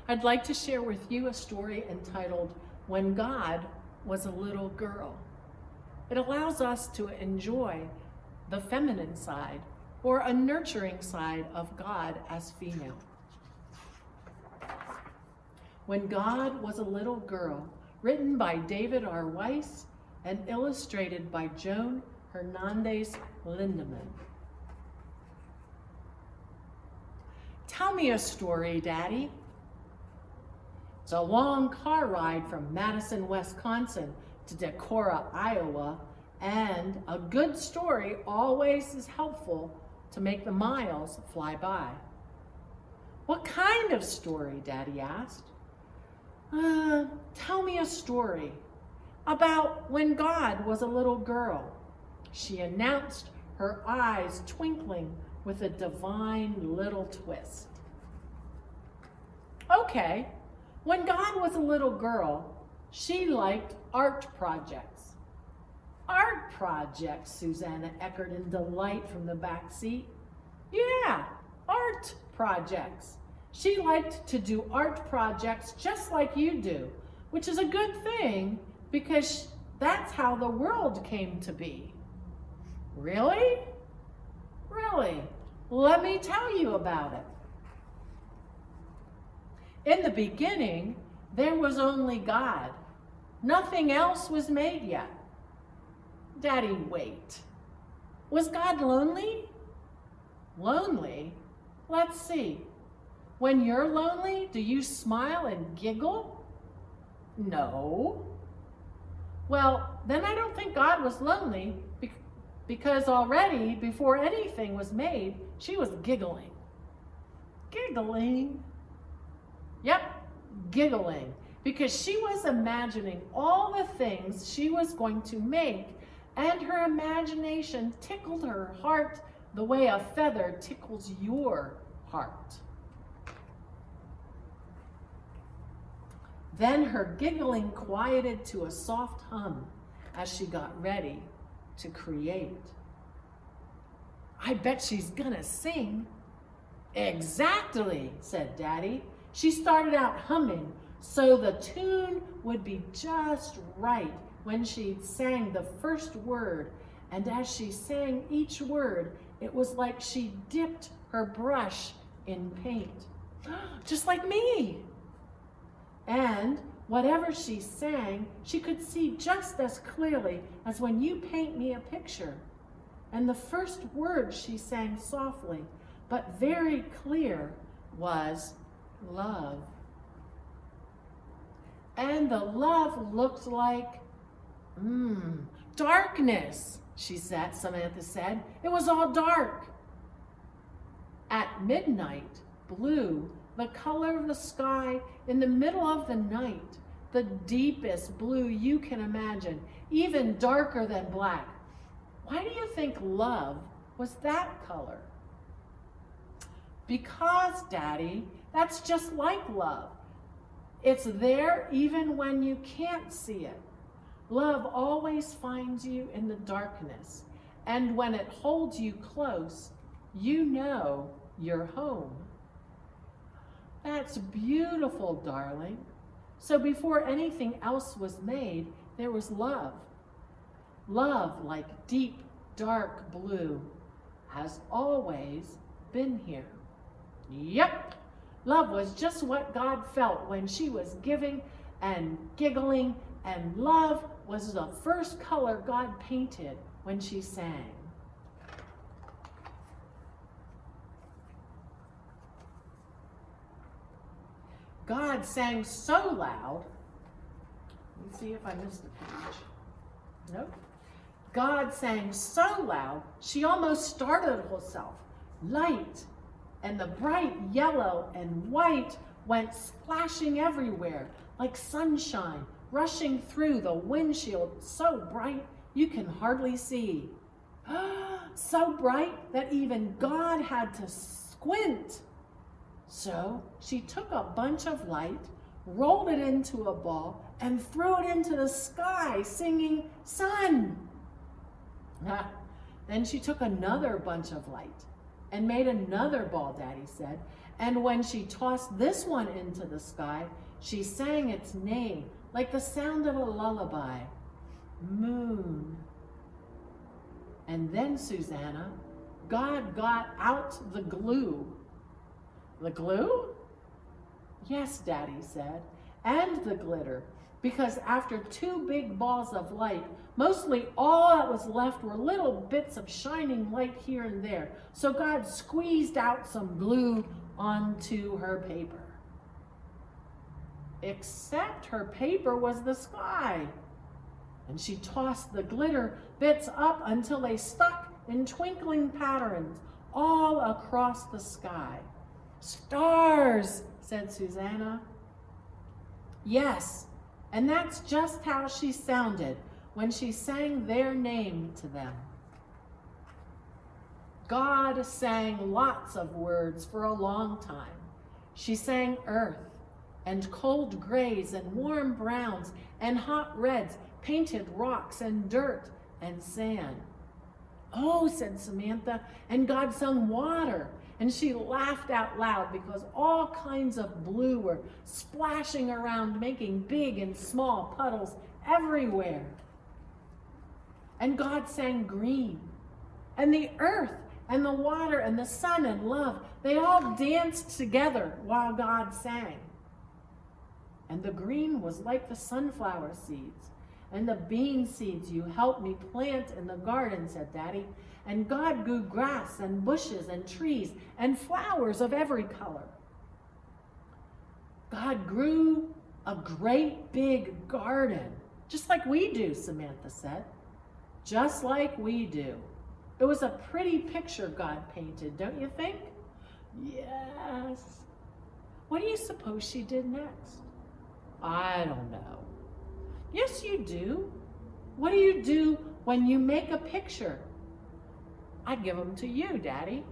I'd like to share with you a story entitled When God Was a Little Girl. It allows us to enjoy the feminine side or a nurturing side of God as female. When God Was a Little Girl, written by David R. Weiss and illustrated by Joan Hernandez Lindemann. Tell me a story, Daddy. It's a long car ride from Madison, Wisconsin to Decorah, Iowa, and a good story always is helpful to make the miles fly by. What kind of story, Daddy asked. Tell me a story about when God was a little girl, she announced, her eyes twinkling with a divine little twist. Okay, when God was a little girl, she liked art projects. Art projects, Susanna echoed in delight from the back seat. Yeah, art projects. She liked to do art projects just like you do, which is a good thing because that's how the world came to be. Really? Really? Let me tell you about it. In the beginning, there was only God. Nothing else was made yet. Daddy, wait. Was God lonely? Lonely? Let's see. When you're lonely, do you smile and giggle? No. Well, then I don't think God was lonely because already, before anything was made, she was giggling. Giggling? Yep, giggling. Because she was imagining all the things she was going to make, and her imagination tickled her heart the way a feather tickles your heart. Then her giggling quieted to a soft hum as she got ready to create. I bet she's gonna sing. Exactly, said Daddy. She started out humming so the tune would be just right when she sang the first word. And as she sang each word, it was like she dipped her brush in paint. Just like me. And whatever she sang, she could see just as clearly as when you paint me a picture. And the first word she sang softly, but very clear, was love. And the love looked like, darkness, Samantha said. It was all dark. At midnight, blue, the color of the sky in the middle of the night, the deepest blue you can imagine, even darker than black. Why do you think love was that color? Because, Daddy, that's just like love. It's there even when you can't see it. Love always finds you in the darkness, and when it holds you close, you know you're home. That's beautiful, darling. So before anything else was made, there was love. Love, like deep, dark blue, has always been here. Yep, love was just what God felt when she was giving and giggling, and love was the first color God painted when she sang. God sang so loud. Let me see if I missed a page. Nope. God sang so loud, she almost startled herself. Light and the bright yellow and white went splashing everywhere like sunshine rushing through the windshield, so bright you can hardly see. So bright that even God had to squint. So she took a bunch of light, rolled it into a ball, and threw it into the sky, singing, "Sun!" Then she took another bunch of light, and made another ball, Daddy said. And when she tossed this one into the sky, she sang its name like the sound of a lullaby. Moon. And then, Susanna, God got out the glue. The glue? Yes, Daddy said, and the glitter, because after 2 big balls of light, mostly all that was left were little bits of shining light here and there. So God squeezed out some glue onto her paper. Except her paper was the sky. And she tossed the glitter bits up until they stuck in twinkling patterns all across the sky. Stars, said Susanna. Yes, and that's just how she sounded when she sang their name to them. God sang lots of words for a long time. She sang earth and cold grays and warm browns and hot reds, painted rocks and dirt and sand. Oh, said Samantha, and God sung water. And she laughed out loud because all kinds of blue were splashing around, making big and small puddles everywhere. And God sang green. And the earth and the water and the sun and love, they all danced together while God sang. And the green was like the sunflower seeds. And the bean seeds you helped me plant in the garden, said Daddy. And God grew grass and bushes and trees and flowers of every color. God grew a great big garden, just like we do, Samantha said. Just like we do. It was a pretty picture God painted, don't you think? Yes. What do you suppose she did next? I don't know. Yes, you do. What do you do when you make a picture? I give them to you, Daddy.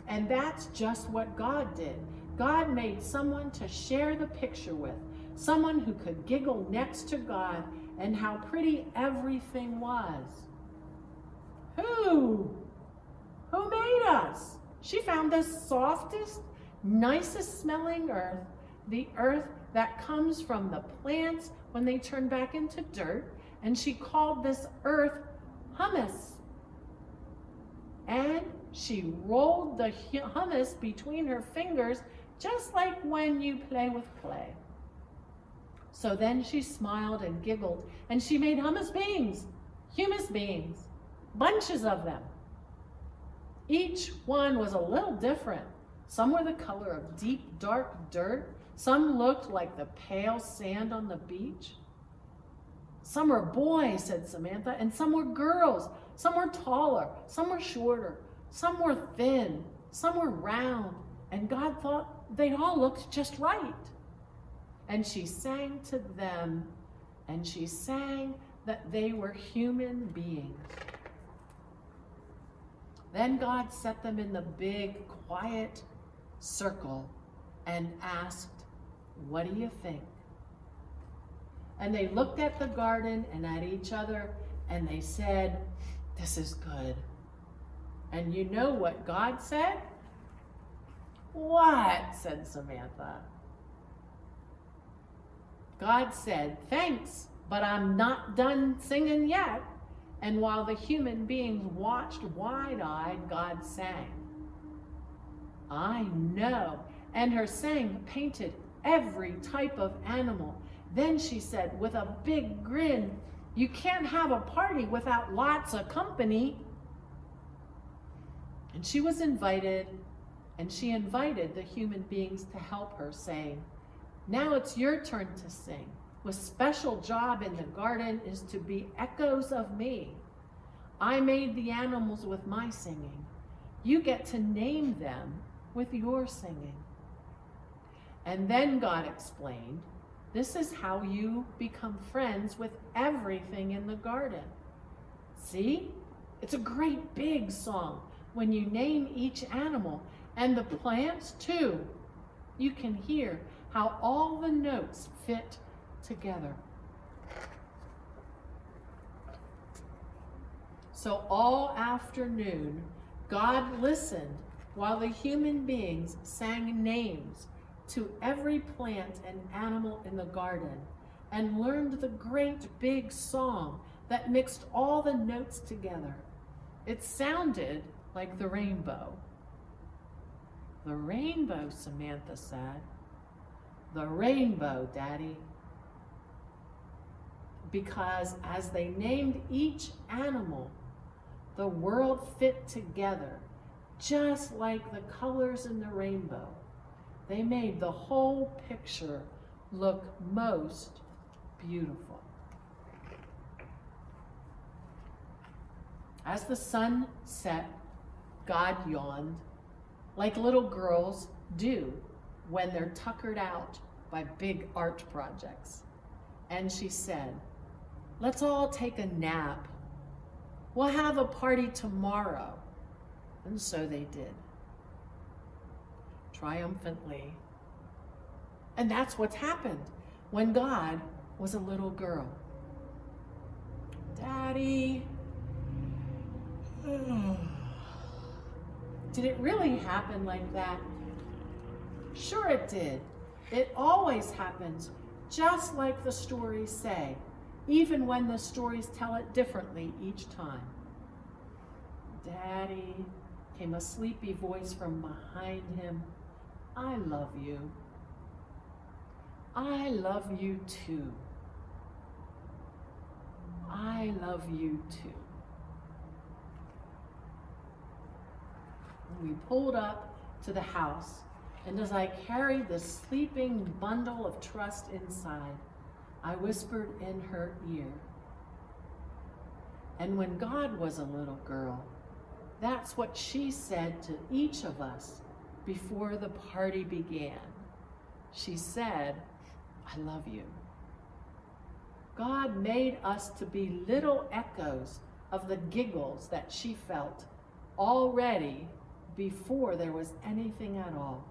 And that's just what God did. God made someone to share the picture with, someone who could giggle next to God and how pretty everything was. Who? Who made us? She found the softest, nicest smelling earth, the earth that comes from the plants when they turn back into dirt, and she called this earth humus. And she rolled the hummus between her fingers, just like when you play with clay. So then she smiled and giggled, and she made humus beans, bunches of them. Each one was a little different. Some were the color of deep, dark dirt. Some looked like the pale sand on the beach. Some were boys, said Samantha, and some were girls. Some were taller, some were shorter, some were thin, some were round, and God thought they all looked just right. And she sang to them, and she sang that they were human beings. Then God set them in the big, quiet circle and asked, "What do you think?" And they looked at the garden and at each other, and they said, "This is good." And you know what God said? "What?" said Samantha. God said, "Thanks, but I'm not done singing yet." And while the human beings watched wide-eyed, God sang. I know. And her sang painted every type of animal. Then she said with a big grin, "You can't have a party without lots of company." And she was invited, and she invited the human beings to help her, saying, "Now it's your turn to sing. With special job in the garden is to be echoes of me. I made the animals with my singing. You get to name them with your singing." And then God explained, this is how you become friends with everything in the garden. See, it's a great big song when you name each animal, and the plants too. You can hear how all the notes fit together. So all afternoon, God listened while the human beings sang names to every plant and animal in the garden and learned the great big song that mixed all the notes together. It sounded like the rainbow. The rainbow, Samantha said. The rainbow, Daddy. Because as they named each animal, the world fit together, just like the colors in the rainbow. They made the whole picture look most beautiful. As the sun set, God yawned, like little girls do when they're tuckered out by big art projects. And she said, "Let's all take a nap. We'll have a party tomorrow." And so they did, triumphantly. And that's what's happened when God was a little girl. Daddy, did it really happen like that? Sure it did. It always happens, just like the stories say, even when the stories tell it differently each time. Daddy, came a sleepy voice from behind him. I love you. I love you too. I love you too. We pulled up to the house, and as I carried the sleeping bundle of trust inside, I whispered in her ear. And when God was a little girl, that's what she said to each of us before the party began. She said, I love you. God made us to be little echoes of the giggles that she felt already before there was anything at all.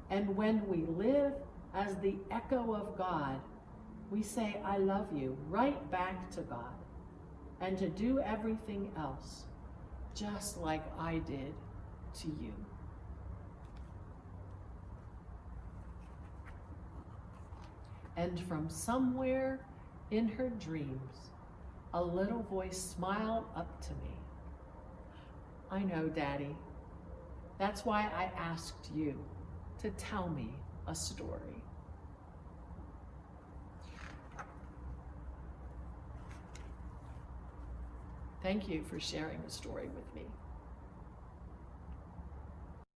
And when we live as the echo of God, we say, I love you, right back to God, and to do everything else, just like I did to you. And from somewhere in her dreams, a little voice smiled up to me. I know, Daddy. That's why I asked you to tell me a story. Thank you for sharing the story with me.